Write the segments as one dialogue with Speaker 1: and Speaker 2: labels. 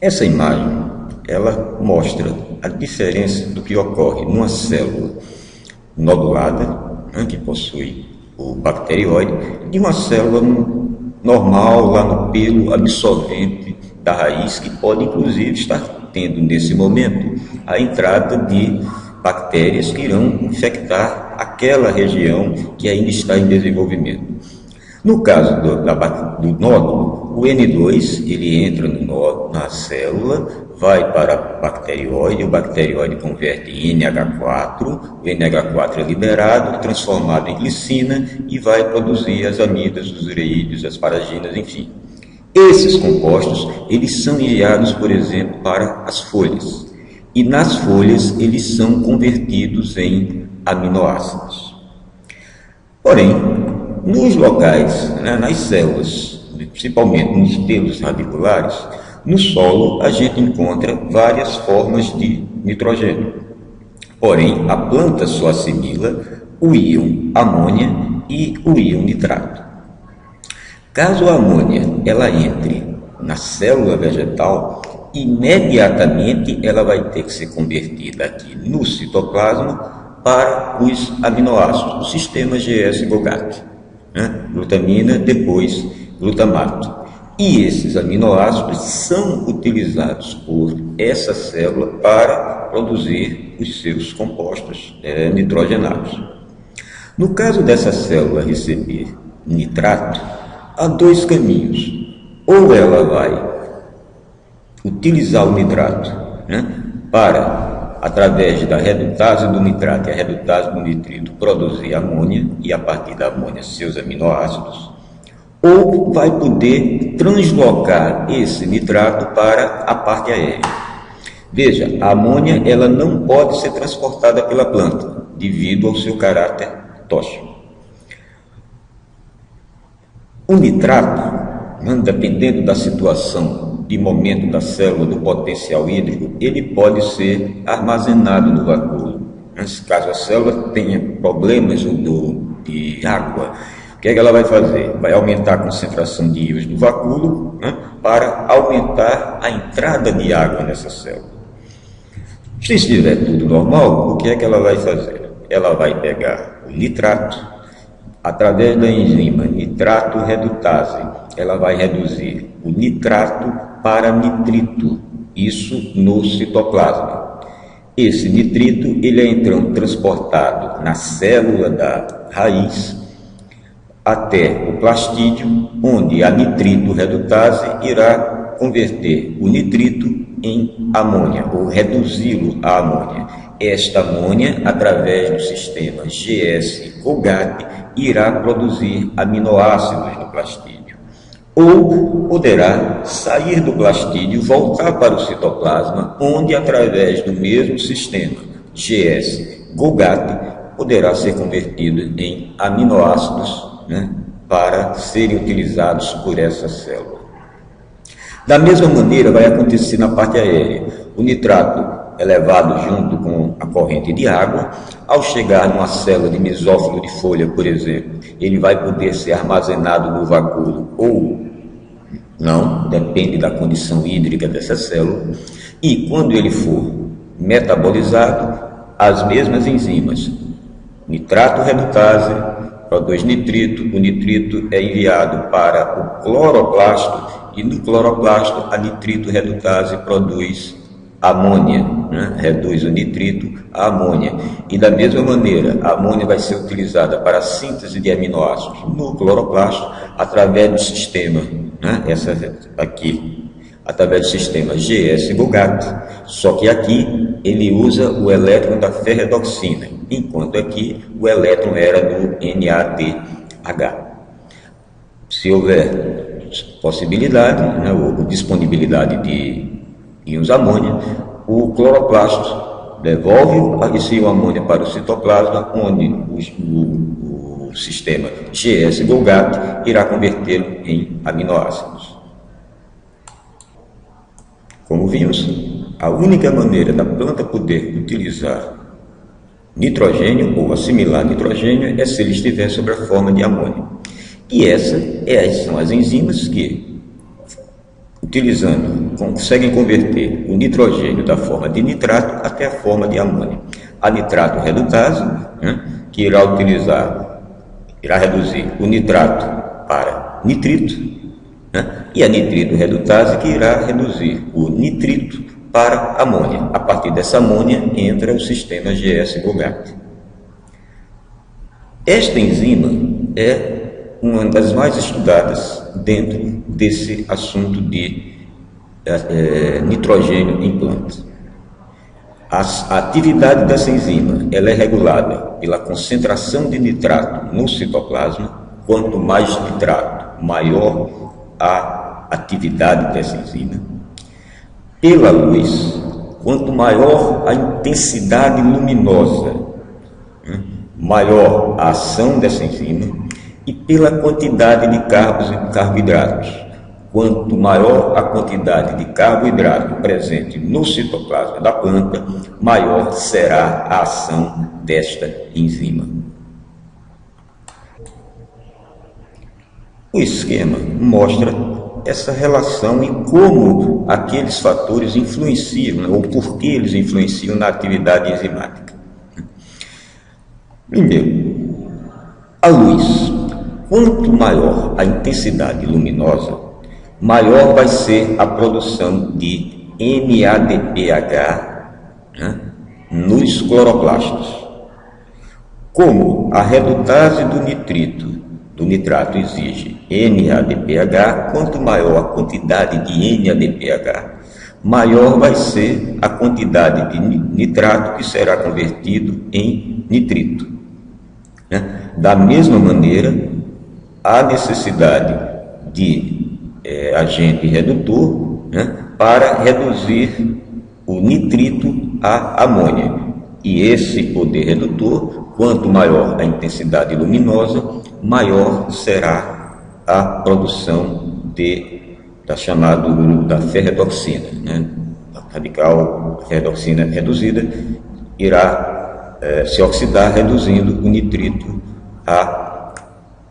Speaker 1: Essa imagem, ela mostra a diferença do que ocorre numa célula nodulada, né, que possui o bacterióide, de uma célula normal lá no pelo absorvente da raiz, que pode inclusive estar tendo nesse momento a entrada de bactérias que irão infectar aquela região que ainda está em desenvolvimento. No caso do nódulo, o N2 ele entra na célula, vai para o bacterióide converte em NH4, o NH4 é liberado, transformado em glicina e vai produzir as amidas, os ureídeos, as paraginas, enfim. Esses compostos, eles são enviados, por exemplo, para as folhas. E nas folhas, eles são convertidos em aminoácidos. Porém, nos locais, nas células, principalmente nos telos radiculares, no solo a gente encontra várias formas de nitrogênio. Porém, a planta só assimila o íon amônia e o íon nitrato. Caso a amônia ela entre na célula vegetal, imediatamente ela vai ter que ser convertida aqui no citoplasma para os aminoácidos, o sistema GS-GOGAT, glutamina, depois glutamato. E esses aminoácidos são utilizados por essa célula para produzir os seus compostos nitrogenados. No caso dessa célula receber nitrato, há dois caminhos. Ou ela vai utilizar o nitrato para, através da redutase do nitrato e a redutase do nitrito, produzir amônia e, a partir da amônia, seus aminoácidos, ou vai poder translocar esse nitrato para a parte aérea. Veja, a amônia ela não pode ser transportada pela planta, devido ao seu caráter tóxico. O nitrato, dependendo da situação de momento da célula, do potencial hídrico, ele pode ser armazenado no vacúolo. Caso a célula tenha problemas de água, o que é que ela vai fazer? Vai aumentar a concentração de íons no vacúolo para aumentar a entrada de água nessa célula. Se estiver tudo normal, o que é que ela vai fazer? Ela vai pegar o nitrato, através da enzima nitrato redutase, ela vai reduzir o nitrato para nitrito, isso no citoplasma. Esse nitrito ele é então transportado na célula da raiz até o plastídio, onde a nitrito redutase irá converter o nitrito em amônia, ou reduzi-lo a amônia. Esta amônia, através do sistema GS-GOGAT, irá produzir aminoácidos no plastídio. Ou poderá sair do plastídio, voltar para o citoplasma, onde, através do mesmo sistema GS-GOGAT, poderá ser convertido em aminoácidos para serem utilizados por essa célula. Da mesma maneira, vai acontecer na parte aérea. O nitrato é levado junto com a corrente de água. Ao chegar numa célula de mesófilo de folha, por exemplo, ele vai poder ser armazenado no vacúolo ou não, depende da condição hídrica dessa célula. E quando ele for metabolizado, as mesmas enzimas, nitrato redutase, produz nitrito, o nitrito é enviado para o cloroplasto e no cloroplasto a nitrito redutase produz amônia, reduz o nitrito a amônia. E da mesma maneira, a amônia vai ser utilizada para a síntese de aminoácidos no cloroplasto através do sistema, essa aqui, através do sistema GS-GOGAT, só que aqui ele usa o elétron da ferredoxina, enquanto aqui o elétron era do NADH. Se houver possibilidade, ou disponibilidade de íons amônia, o cloroplasto devolve esse íon amônia para o citoplasma, onde o sistema GS-GOGAT irá convertê-lo em aminoácidos. Como vimos, a única maneira da planta poder utilizar nitrogênio ou assimilar nitrogênio é se ele estiver sob a forma de amônia. E essas são as enzimas que conseguem converter o nitrogênio da forma de nitrato até a forma de amônio. A nitrato redutase, né, que irá reduzir o nitrato para nitrito, né, e a nitrito redutase, que irá reduzir o nitrito para amônia. A partir dessa amônia entra o sistema GS-Golgi. Esta enzima é uma das mais estudadas dentro desse assunto de nitrogênio em plantas. A atividade dessa enzima ela é regulada pela concentração de nitrato no citoplasma. Quanto mais nitrato, maior a atividade dessa enzima. Pela luz, quanto maior a intensidade luminosa, maior a ação dessa enzima. E pela quantidade de carboidratos. Quanto maior a quantidade de carboidrato presente no citoplasma da planta, maior será a ação desta enzima. O esquema mostra essa relação e como aqueles fatores influenciam, ou por que eles influenciam na atividade enzimática. Primeiro, a luz. Quanto maior a intensidade luminosa, maior vai ser a produção de NADPH, né, nos cloroplastos. Como a redutase do nitrato exige NADPH, quanto maior a quantidade de NADPH, maior vai ser a quantidade de nitrato que será convertido em nitrito. Né? Da mesma maneira, há necessidade de agente redutor, né, para reduzir o nitrito à amônia. E esse poder redutor, quanto maior a intensidade luminosa, maior será a produção da ferredoxina. Né? A radical ferredoxina reduzida irá se oxidar, reduzindo o nitrito à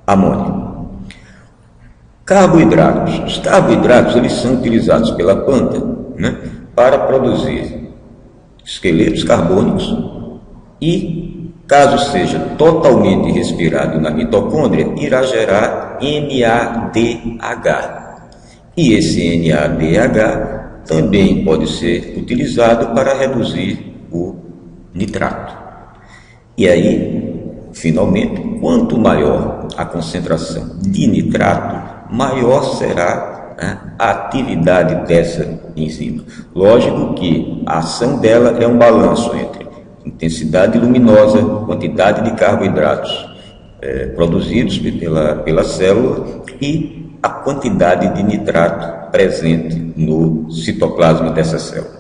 Speaker 1: amônia. Carboidratos. Os carboidratos eles são utilizados pela planta, né, para produzir esqueletos carbônicos e, caso seja totalmente respirado na mitocôndria, irá gerar NADH. E esse NADH também pode ser utilizado para reduzir o nitrato. E aí, finalmente, quanto maior a concentração de nitrato, maior será, né, a atividade dessa enzima. Lógico que a ação dela é um balanço entre intensidade luminosa, quantidade de carboidratos produzidos pela célula e a quantidade de nitrato presente no citoplasma dessa célula.